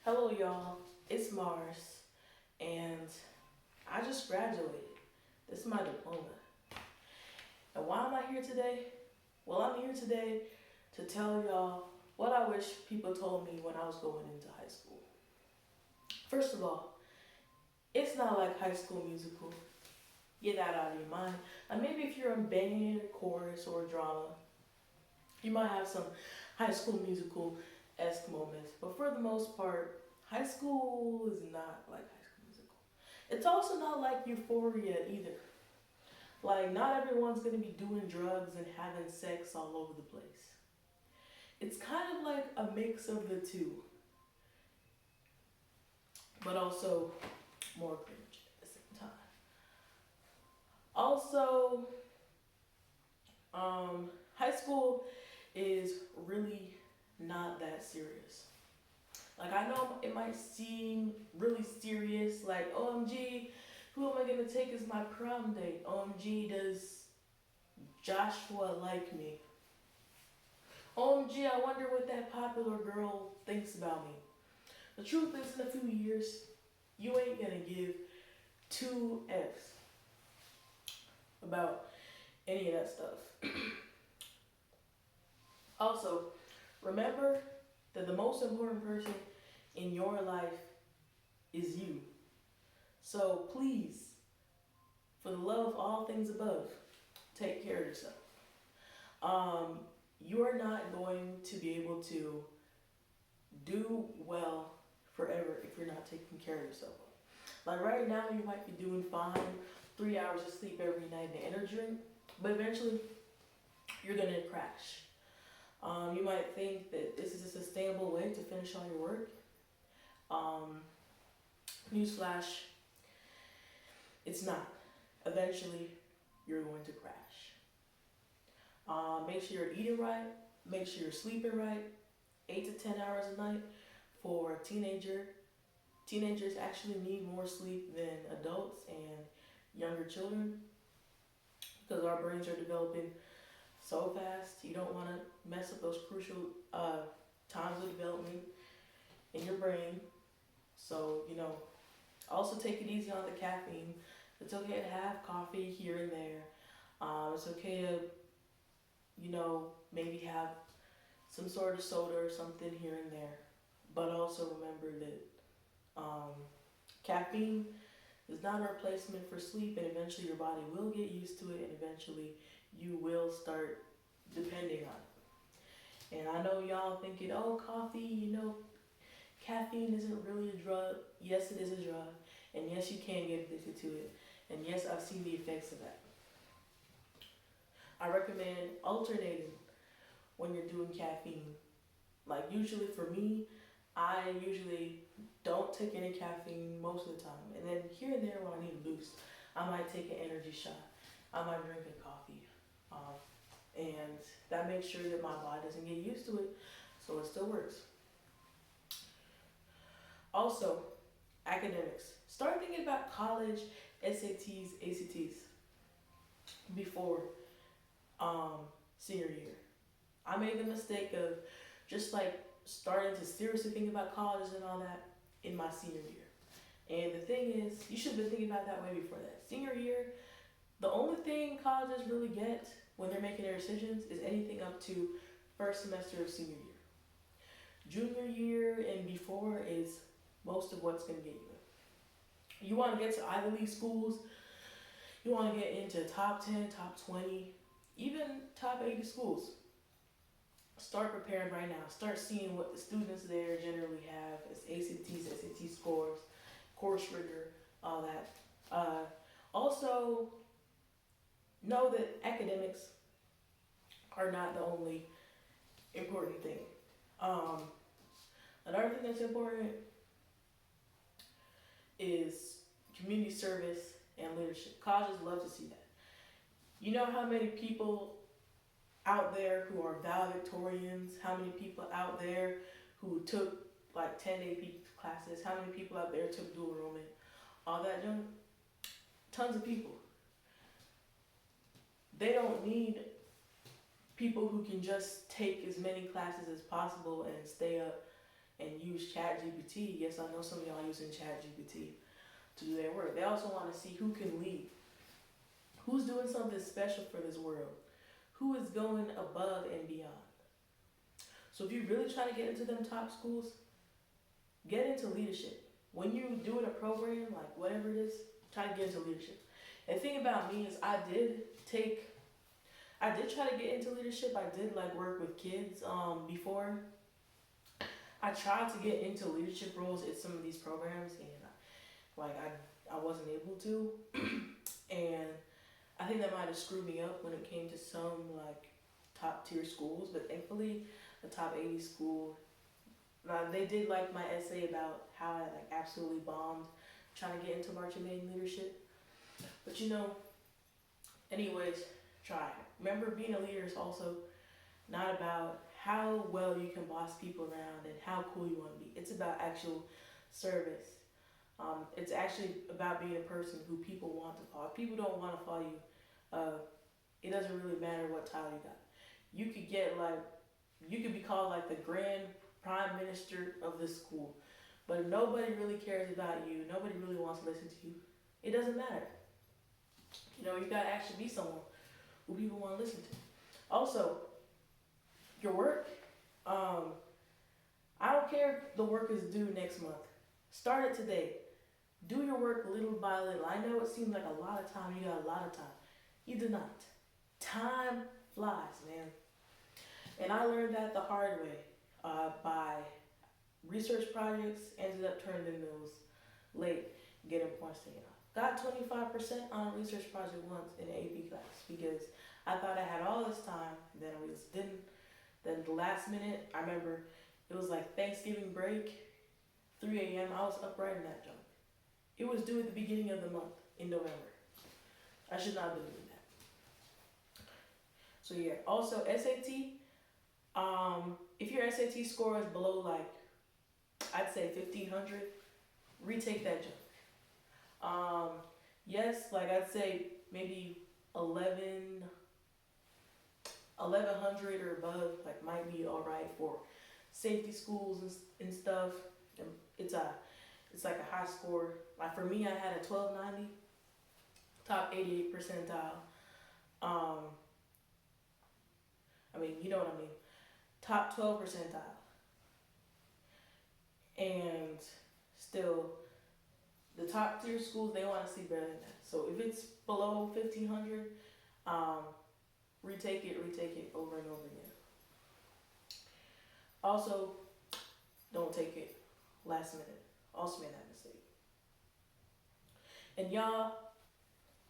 Hello, y'all. It's Mars, and I just graduated. This is my diploma. And why am I here today? Well, I'm here today to tell y'all what I wish people told me when I was going into high school. First of all, it's not like High School Musical. Get that out of your mind. And maybe if you're in band, chorus, or drama, you might have some High School Musical-esque moments. But for the most part, high school is not like High School Musical. It's also not like Euphoria either. Like, not everyone's gonna be doing drugs and having sex all over the place. It's kind of like a mix of the two, but also more cringe at the same time. Also, high school is really not that serious. Like, I know it might seem really serious, like, OMG, who am I gonna take as my prom date? OMG, does Joshua like me? OMG, I wonder what that popular girl thinks about me. The truth is, in a few years, you ain't gonna give two F's about any of that stuff. Also, remember that the most important person in your life is you. So please, for the love of all things above, take care of yourself. You are not going to be able to do well forever if you're not taking care of yourself. Like right now, you might be doing fine, 3 hours of sleep every night and energy drink, but eventually you're gonna crash. You might think that this is a sustainable way to finish all your work. Newsflash, it's not. Eventually, you're going to crash. Make sure you're eating right. Make sure you're sleeping right. 8 to 10 hours a night for a teenager. Teenagers actually need more sleep than adults and younger children because our brains are developing so fast. You don't want to mess up those crucial times of development in your brain. So, also take it easy on the caffeine. It's okay to have coffee here and there. It's okay to, maybe have some sort of soda or something here and there. But also remember that caffeine is not a replacement for sleep, and eventually your body will get used to it, and eventually you will start depending on it. And I know y'all thinking, oh, coffee, caffeine isn't really a drug. Yes, it is a drug. And yes, you can get addicted to it. And yes, I've seen the effects of that. I recommend alternating when you're doing caffeine. Like usually for me, I usually don't take any caffeine most of the time. And then here and there when I need a boost, I might take an energy shot. I might drink a coffee. And that makes sure that my body doesn't get used to it, so it still works. Also, academics. Start thinking about college, SATs, ACTs before senior year. I made the mistake of just like starting to seriously think about college and all that in my senior year. And the thing is, you should have been thinking about that way before that. Senior year, the only thing colleges really get when they're making their decisions is anything up to first semester of senior year. Junior year and before is most of what's going to get you. You want to get to Ivy League schools, you want to get into top 10, top 20, even top 80 schools. Start preparing right now. Start seeing what the students there generally have as ACTs, SAT scores, course rigor, all that. Also, know that academics are not the only important thing. Another thing that's important is community service and leadership. Colleges love to see that. You know how many people out there who are valedictorians, how many people out there who took like 10 AP classes, how many people out there took dual enrollment, all that junk? Tons of people. They don't need people who can just take as many classes as possible and stay up and use ChatGPT. Yes, I know some of y'all using ChatGPT to do their work. They also want to see who can lead, who's doing something special for this world, who is going above and beyond. So if you're really trying to get into them top schools, get into leadership. When you're doing a program, like whatever it is, try to get into leadership. And the thing about me is I did try to get into leadership. I did like work with kids before. I tried to get into leadership roles in some of these programs, and I wasn't able to. And I think that might have screwed me up when it came to some like top tier schools, but thankfully the top 80 school, they did like my essay about how I like absolutely bombed trying to get into marching band leadership. But anyways, try. Remember, being a leader is also not about how well you can boss people around and how cool you want to be. It's about actual service. It's actually about being a person who people want to follow. If people don't want to follow you, it doesn't really matter what title you got. You could be called like the grand prime minister of this school, but if nobody really cares about you, nobody really wants to listen to you, it doesn't matter. You gotta actually be someone who people want to listen to. Also, your work, I don't care if the work is due next month. Start it today. Do your work little by little. I know it seems like a lot of time. You got a lot of time. You do not. Time flies, man. And I learned that the hard way by research projects. Ended up turning in those late, getting points taken off. Got 25% on a research project once in an AP class because I thought I had all this time, and then I just didn't. Then the last minute, I remember it was like Thanksgiving break, 3 a.m. I was up writing that junk. It was due at the beginning of the month in November. I should not have been doing that. So yeah, also SAT, if your SAT score is below like, I'd say 1,500, retake that junk. Yes, like I'd say maybe 1,100 or above, like might be all right for safety schools and stuff. It's like a high score. Like for me, I had a 1290, top 88 percentile. You know what I mean. Top 12 percentile. And still, the top tier schools, they want to see better than that. So if it's below 1,500, retake it over and over again. Also, don't take it last minute. Also made that mistake. And y'all,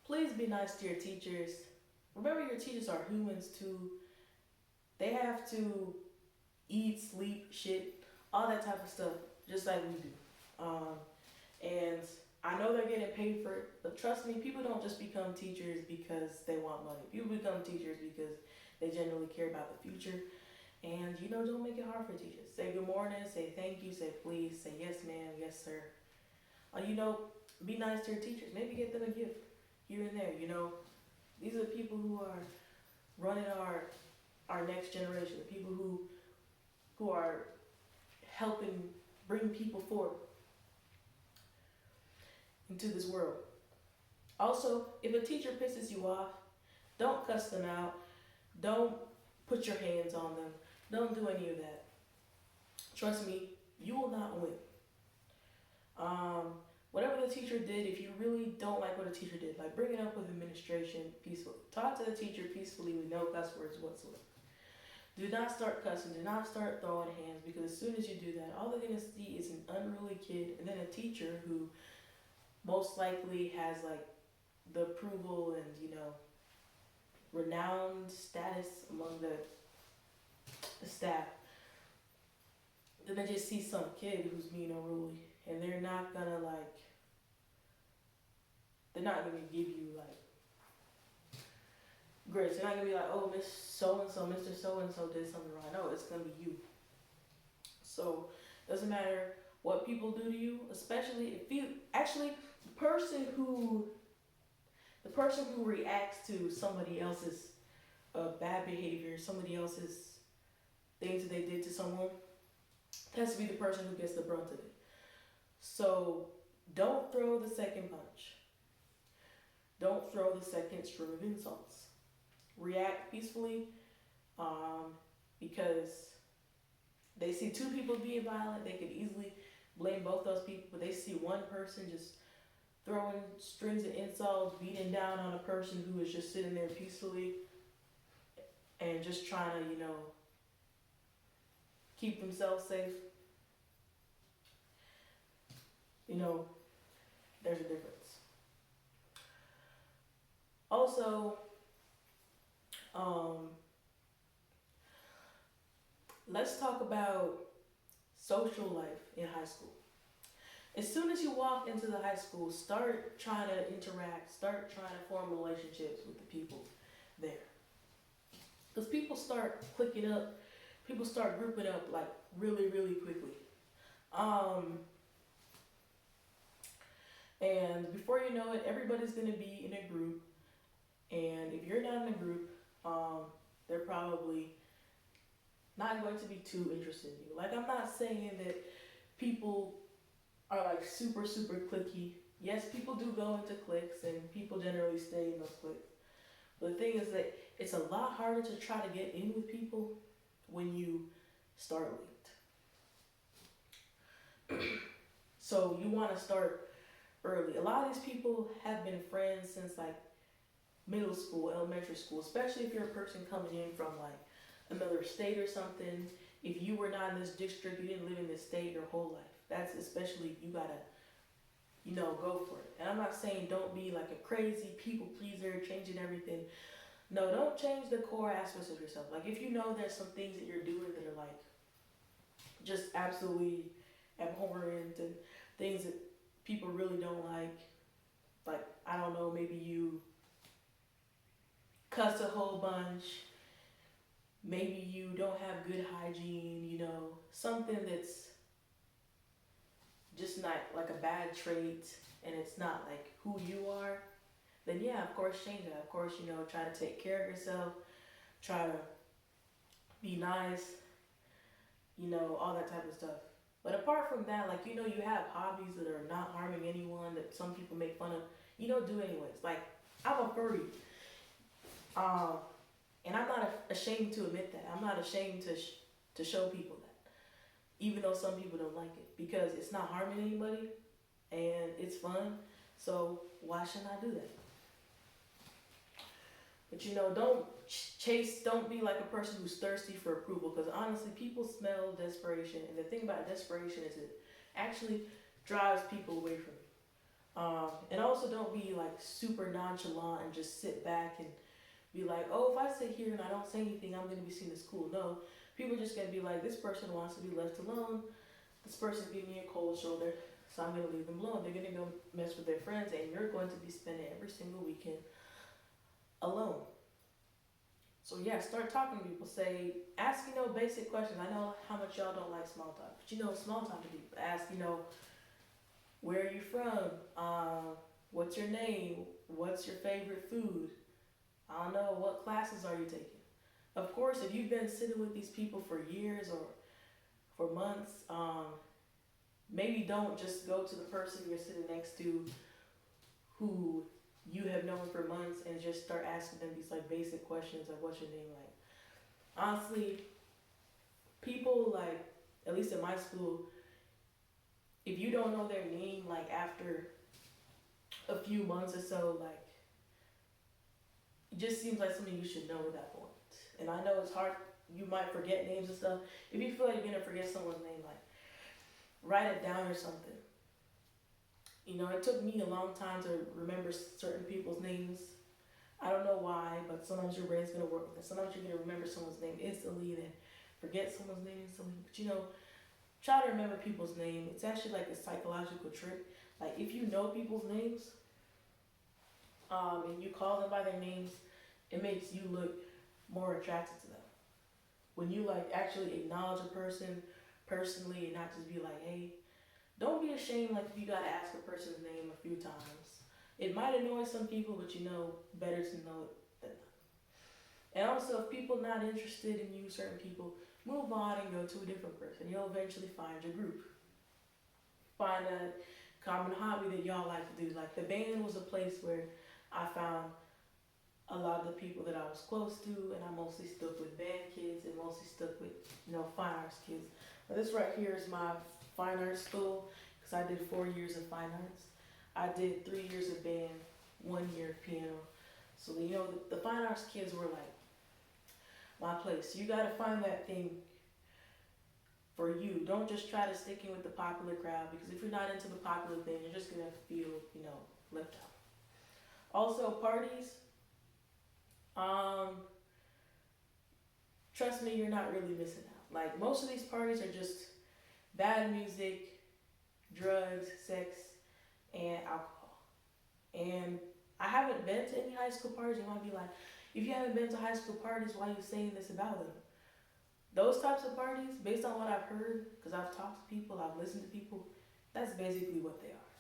please be nice to your teachers. Remember, your teachers are humans too. They have to eat, sleep, shit, all that type of stuff, just like we do. And I know they're getting paid for it, but trust me, people don't just become teachers because they want money. People become teachers because they genuinely care about the future. And don't make it hard for teachers. Say good morning, say thank you, say please, say yes ma'am, yes sir. Be nice to your teachers. Maybe get them a gift here and there. These are the people who are running our next generation, the people who are helping bring people forward into this world. Also, if a teacher pisses you off, don't cuss them out. Don't put your hands on them. Don't do any of that. Trust me, you will not win. Whatever the teacher did, if you really don't like what a teacher did, like bring it up with administration peacefully. Talk to the teacher peacefully with no cuss words whatsoever. Do not start cussing. Do not start throwing hands, because as soon as you do that, all they're going to see is an unruly kid and then a teacher who most likely has like the approval and renowned status among the staff. Then they just see some kid who's being unruly, and they're not gonna give you like grace. They're not gonna be like, oh, Miss So and So, Mr. So and So did something wrong. No, it's gonna be you. So doesn't matter what people do to you, especially if you actually the person who reacts to somebody else's bad behavior, somebody else's things that they did to someone, has to be the person who gets the brunt of it. So don't throw the second punch. Don't throw the second string of insults. React peacefully, because they see two people being violent. They could easily blame both those people, but they see one person just throwing strings of insults, beating down on a person who is just sitting there peacefully and just trying to, keep themselves safe. There's a difference. Also, let's talk about social life in high school. As soon as you walk into the high school, start trying to interact, start trying to form relationships with the people there. Because people start clicking up, people start grouping up like really, really quickly. And before you know it, everybody's going to be in a group. And if you're not in a group, they're probably not going to be too interested in you. Like, I'm not saying that people are like super, super cliquey. Yes, people do go into cliques and people generally stay in those cliques. But the thing is that it's a lot harder to try to get in with people when you start late. So you want to start early. A lot of these people have been friends since like middle school, elementary school, especially if you're a person coming in from like another state or something. If you were not in this district, you didn't live in this state your whole life. That's especially, you gotta, go for it. And I'm not saying don't be like a crazy people pleaser, changing everything. No, don't change the core aspects of yourself. Like, if you know there's some things that you're doing that are like just absolutely abhorrent and things that people really don't like, I don't know, maybe you cuss a whole bunch, maybe you don't have good hygiene, something that's just not like a bad trait and it's not like who you are, then yeah, of course change that. Of course, try to take care of yourself, try to be nice, all that type of stuff. But apart from that, like, you have hobbies that are not harming anyone that some people make fun of, do anyways. Like, I'm a furry. And I'm not ashamed to admit that. I'm not ashamed to show people that, even though some people don't like it, because it's not harming anybody and it's fun. So why shouldn't I do that? But don't be like a person who's thirsty for approval, because honestly, people smell desperation. And the thing about desperation is it actually drives people away from you. And also don't be like super nonchalant and just sit back and be like, oh, if I sit here and I don't say anything, I'm going to be seen as cool. No, people are just going to be like, this person wants to be left alone. This person's giving me a cold shoulder, so I'm going to leave them alone. They're going to go mess with their friends, and you're going to be spending every single weekend alone. So yeah, start talking to people. Ask, basic questions. I know how much y'all don't like small talk, but small talk to people. Ask, where are you from? What's your name? What's your favorite food? I don't know, what classes are you taking? Of course, if you've been sitting with these people for years or for months, maybe don't just go to the person you're sitting next to who you have known for months and just start asking them these like basic questions like, what's your name like? Honestly, people like, at least in my school, if you don't know their name like after a few months or so, like, it just seems like something you should know at that point. And I know it's hard, you might forget names and stuff. If you feel like you're gonna forget someone's name, like, write it down or something. It took me a long time to remember certain people's names. I don't know why, but sometimes your brain's gonna work with it. Sometimes you're gonna remember someone's name instantly and then forget someone's name instantly. But try to remember people's name. It's actually like a psychological trick. Like, if you know people's names, and you call them by their names, it makes you look more attracted to them. When you like actually acknowledge a person personally and not just be like, hey, don't be ashamed like if you gotta ask a person's name a few times. It might annoy some people, but better to know it than not. And also, if people not interested in you, certain people, move on and go to a different person. You'll eventually find your group. Find a common hobby that y'all like to do. Like the band was a place where I found a lot of the people that I was close to, and I mostly stuck with band kids and mostly stuck with, fine arts kids. But this right here is my fine arts school, because I did 4 years of fine arts. I did 3 years of band, 1 year of piano. So, the fine arts kids were like my place. You gotta find that thing for you. Don't just try to stick in with the popular crowd, because if you're not into the popular thing, you're just gonna feel, left out. Also, parties. Trust me, you're not really missing out. Like, most of these parties are just bad music, drugs, sex, and alcohol. And I haven't been to any high school parties. You might be like, if you haven't been to high school parties, why are you saying this about them? Those types of parties, based on what I've heard, because I've talked to people, I've listened to people, that's basically what they are.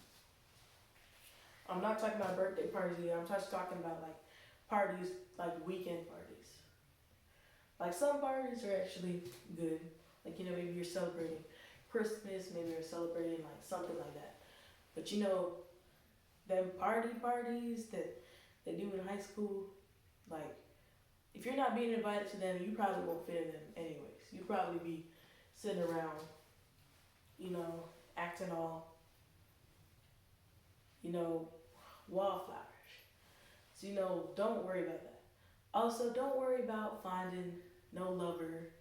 I'm not talking about birthday parties either. I'm just talking about like parties, like weekend parties. Like some parties are actually good. Like, maybe you're celebrating Christmas, maybe you're celebrating like something like that. But them parties that they do in high school, like, if you're not being invited to them, you probably won't fit in them anyways. You'll probably be sitting around, acting all, wallflowers. So, don't worry about that. Also, don't worry about finding no lover,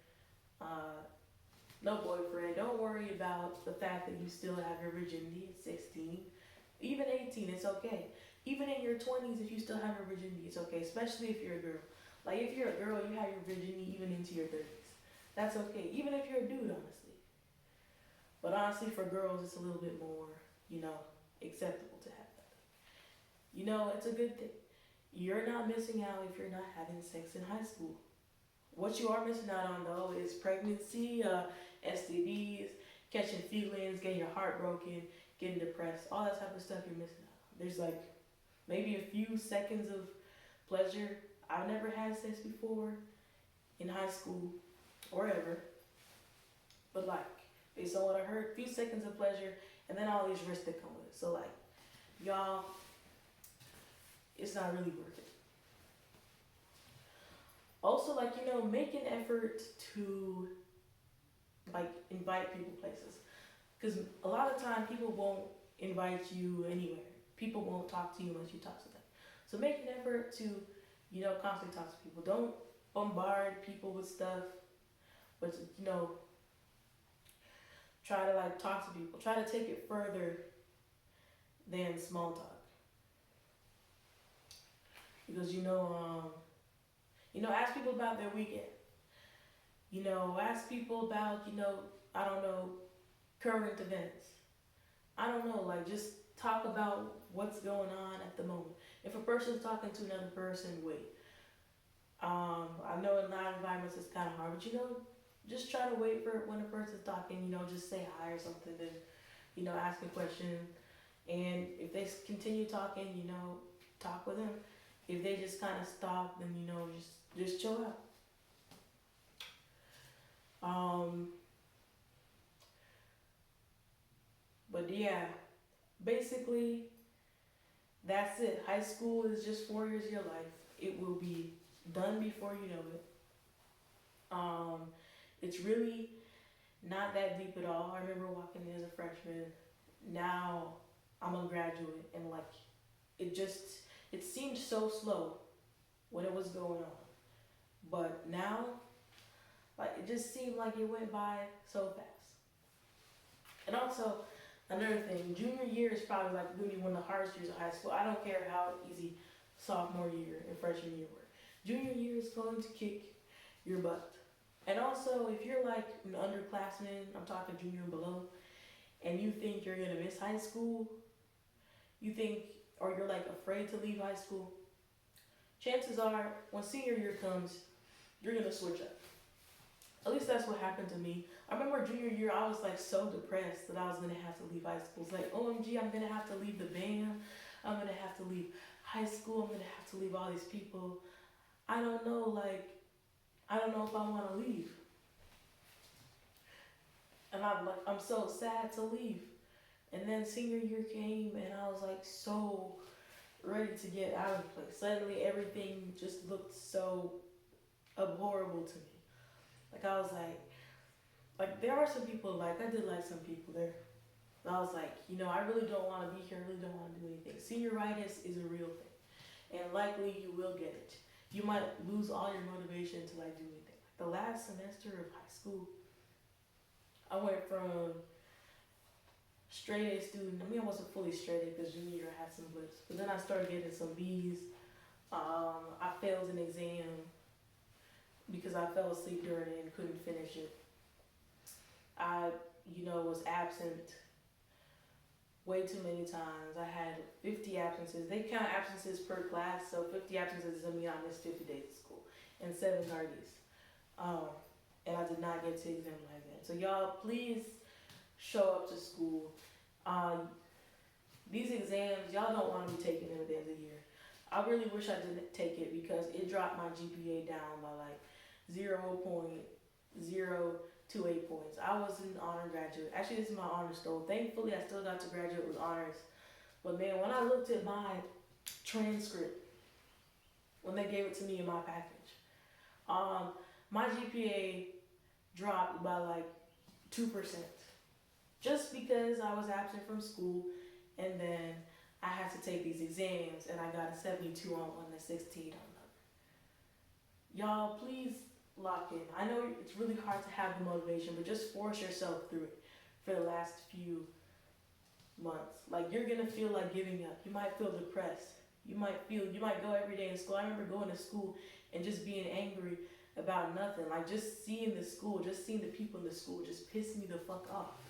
no boyfriend. Don't worry about the fact that you still have your virginity at 16. Even 18, it's okay. Even in your 20s, if you still have your virginity, it's okay, especially if you're a girl. Like, if you're a girl, you have your virginity even into your 30s. That's okay, even if you're a dude, honestly. But honestly, for girls, it's a little bit more, acceptable to have that. It's a good thing. You're not missing out if you're not having sex in high school. What you are missing out on, though, is pregnancy, STDs, catching feelings, getting your heart broken, getting depressed, all that type of stuff you're missing out on. There's like maybe a few seconds of pleasure. I've never had sex before in high school or ever. But like, based on what I heard, a few seconds of pleasure and then all these risks that come with it. So like, y'all, it's not really worth it. Also, like, make an effort to like invite people places. Because a lot of time people won't invite you anywhere. People won't talk to you unless you talk to them. So make an effort to, constantly talk to people. Don't bombard people with stuff, but try to like talk to people. Try to take it further than small talk. Because ask people about their weekend. Ask people about, I don't know, current events. I don't know, like just talk about what's going on at the moment. If a person's talking to another person, wait. I know in a lot of environments it's kind of hard, but just try to wait for when a person's talking, just say hi or something, then, ask a question. And if they continue talking, talk with them. If they just kind of stop, then, just chill out. But yeah, basically, that's it. High school is just 4 years of your life. It will be done before you know it. It's really not that deep at all. I remember walking in as a freshman. Now I'm a graduate, and like, it seemed so slow when it was going on. But now, like, it just seemed like it went by so fast. And also, another thing, junior year is probably like really one of the hardest years of high school. I don't care how easy sophomore year and freshman year were. Junior year is going to kick your butt. And also, if you're like an underclassman, I'm talking junior and below, and you think you're gonna miss high school, or you're like afraid to leave high school, chances are when senior year comes, you're gonna switch up. At least that's what happened to me. I remember junior year, I was like so depressed that I was gonna have to leave high school. It's like, OMG, I'm gonna have to leave the band. I'm gonna have to leave high school. I'm gonna have to leave all these people. I don't know if I wanna leave. And I'm so sad to leave. And then senior year came, and I was like so ready to get out of the place. Suddenly, everything just looked so abhorrible to me. Like I was like there are some people, like I did like some people there. And I was like, I really don't want to be here. I really don't want to do anything. Senioritis is a real thing, and likely you will get it. You might lose all your motivation to like do anything. Like the last semester of high school, I went from straight A student. I mean, I wasn't fully straight A because junior year I had some blips, but then I started getting some B's. I failed an exam because I fell asleep during it and couldn't finish it. I, was absent way too many times. I had 50 absences. They count absences per class, so 50 absences doesn't mean I missed 50 days of school and 7 tardies. And I did not get to exam like that. So y'all, please show up to school. These exams, y'all don't want to be taking them at the end of the year. I really wish I didn't take it because it dropped my GPA down by like 0.028 points. I was an honor graduate. Actually, this is my honors goal. Thankfully, I still got to graduate with honors. But man, when I looked at my transcript, when they gave it to me in my package, my GPA dropped by like 2%. Just because I was absent from school, and then I had to take these exams, and I got a 72 on one and a 16 on another. Y'all, please lock in. I know it's really hard to have the motivation, but just force yourself through it for the last few months. Like, you're gonna feel like giving up. You might feel depressed. You might go every day in school. I remember going to school and just being angry about nothing. Like, just seeing the school, just seeing the people in the school just pissed me the fuck off.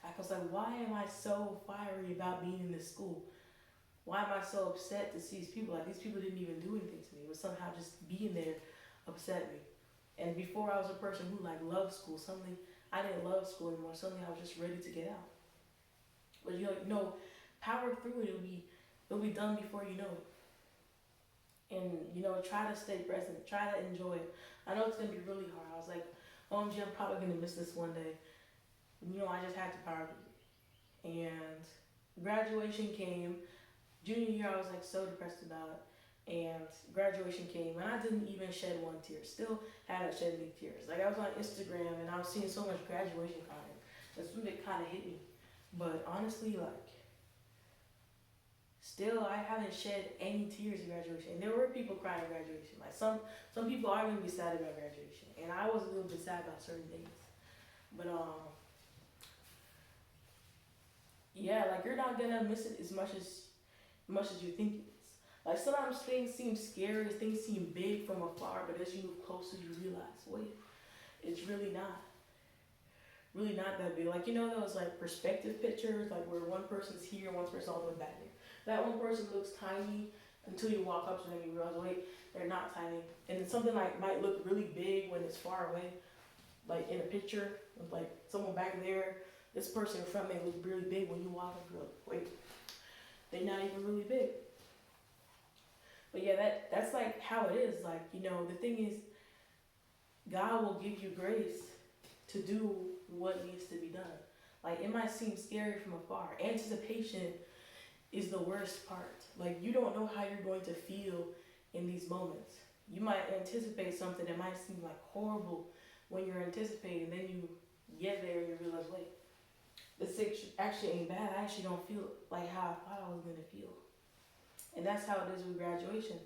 I was like, why am I so fiery about being in this school? Why am I so upset to see these people? Like, these people didn't even do anything to me, but somehow just being there upset me. And before I was a person who like loved school, suddenly I didn't love school anymore. Suddenly I was just ready to get out. But power through it. It'll be done before you know it. And try to stay present. Try to enjoy it. I know it's gonna be really hard. I was like, OMG, I'm probably gonna miss this one day. I just had to power through it. And graduation came. Junior year, I was like so depressed about it. And graduation came, and I didn't even shed one tear. Still haven't shed any tears. Like, I was on Instagram, and I was seeing so much graduation content. That's when it kind of hit me. But honestly, like, still, I haven't shed any tears at graduation. And there were people crying at graduation. Like, some people are gonna be sad about graduation, and I was a little bit sad about certain things. But yeah, like, you're not gonna miss it as much as you think it is. Like, sometimes things seem scary, things seem big from afar, but as you move closer, you realize, wait, it's really not that big. Like, those like perspective pictures, like where one person's here, one person's all the way back here. That one person looks tiny until you walk up to them and you realize, wait, they're not tiny. And then something like might look really big when it's far away, like in a picture with like someone back there. This person in front may look really big when you walk up. You're like, wait, they're not even really big. But yeah, that's like how it is. Like, the thing is, God will give you grace to do what needs to be done. Like, it might seem scary from afar. Anticipation is the worst part. Like, you don't know how you're going to feel in these moments. You might anticipate something that might seem like horrible when you're anticipating, then you get there and you realize, wait, this actually ain't bad. I actually don't feel like how I thought I was gonna feel. And that's how it is with graduation.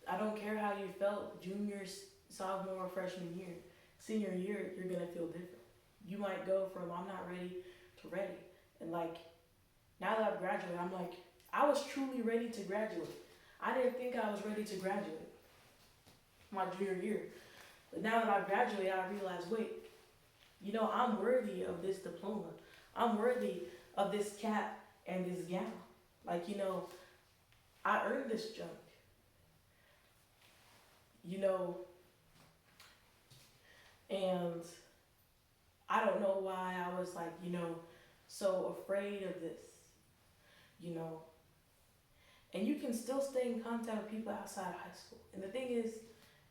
I don't care how you felt junior, sophomore, freshman year. Senior year, you're gonna feel different. You might go from I'm not ready to ready. And like, now that I've graduated, I'm like, I was truly ready to graduate. I didn't think I was ready to graduate my junior year. But now that I've graduated, I realize, wait, I'm worthy of this diploma. I'm worthy of this cap and this gown. Like, I earned this junk. And I don't know why I was like, so afraid of this, And you can still stay in contact with people outside of high school. And the thing is,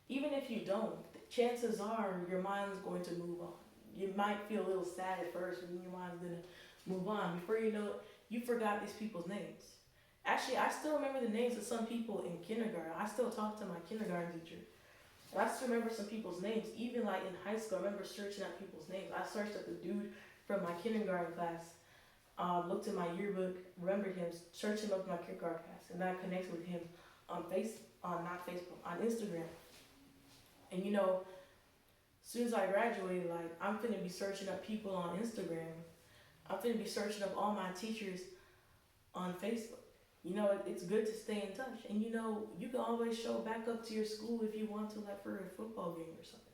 even if you don't, chances are your mind's going to move on. you might feel a little sad at first when your mind's gonna move on. Before you know it, you forgot these people's names. Actually, I still remember the names of some people in kindergarten. I still talk to my kindergarten teacher. And I still remember some people's names. Even like in high school, I remember searching up people's names. I searched up the dude from my kindergarten class, looked at my yearbook, remembered him, searched him up in my kindergarten class, and then I connected with him on not Facebook, on Instagram. And you know, as soon as I graduated, like I'm finna be searching up people on Instagram. I'm finna be searching up all my teachers on Facebook. You know, it's good to stay in touch. And you know, you can always show back up to your school if you want to, like for a football game or something.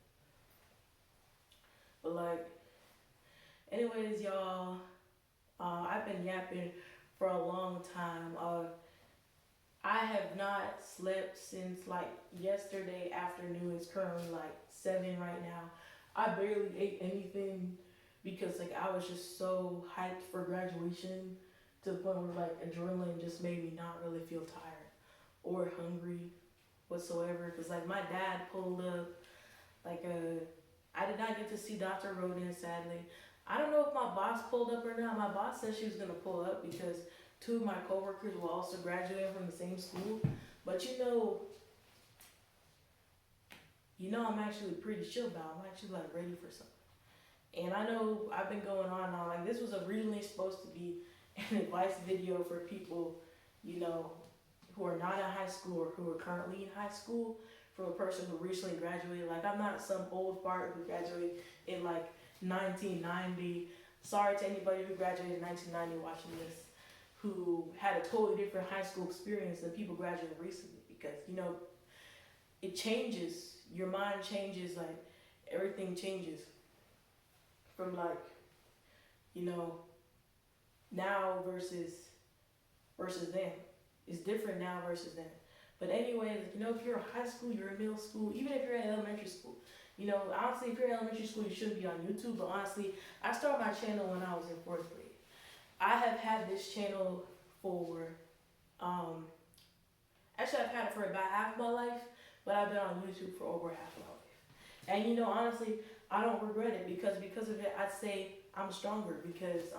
But like, anyways, y'all, I've been yapping for a long time. I have not slept since like yesterday afternoon. It's currently like 7 right now. I barely ate anything because like I was just so hyped for graduation to the point where like adrenaline just made me not really feel tired or hungry whatsoever. Cause like my dad pulled up, like I did not get to see Dr. Rodin, sadly. I don't know if my boss pulled up or not. My boss said she was gonna pull up because 2 of my coworkers were also graduating from the same school. But you know I'm actually pretty chill about it. I'm actually like ready for something. And I know I've been going on now, like this was originally supposed to be an advice video for people, you know, who are not in high school or who are currently in high school, from a person who recently graduated. Like I'm not some old fart who graduated in like 1990. Sorry to anybody who graduated in 1990 watching this, who had a totally different high school experience than people graduating recently, because you know it changes, your mind changes, like everything changes from like, you know, now versus then. It's different now versus then. But anyways, you know, if you're in high school, you're in middle school, even if you're in elementary school, you know, honestly, if you're in elementary school, you shouldn't be on YouTube. But honestly, I started my channel when I was in 4th grade. I have had this channel for, actually I've had it for about half my life, but I've been on YouTube for over half my life. And you know, honestly, I don't regret it because of it, I'd say I'm stronger because,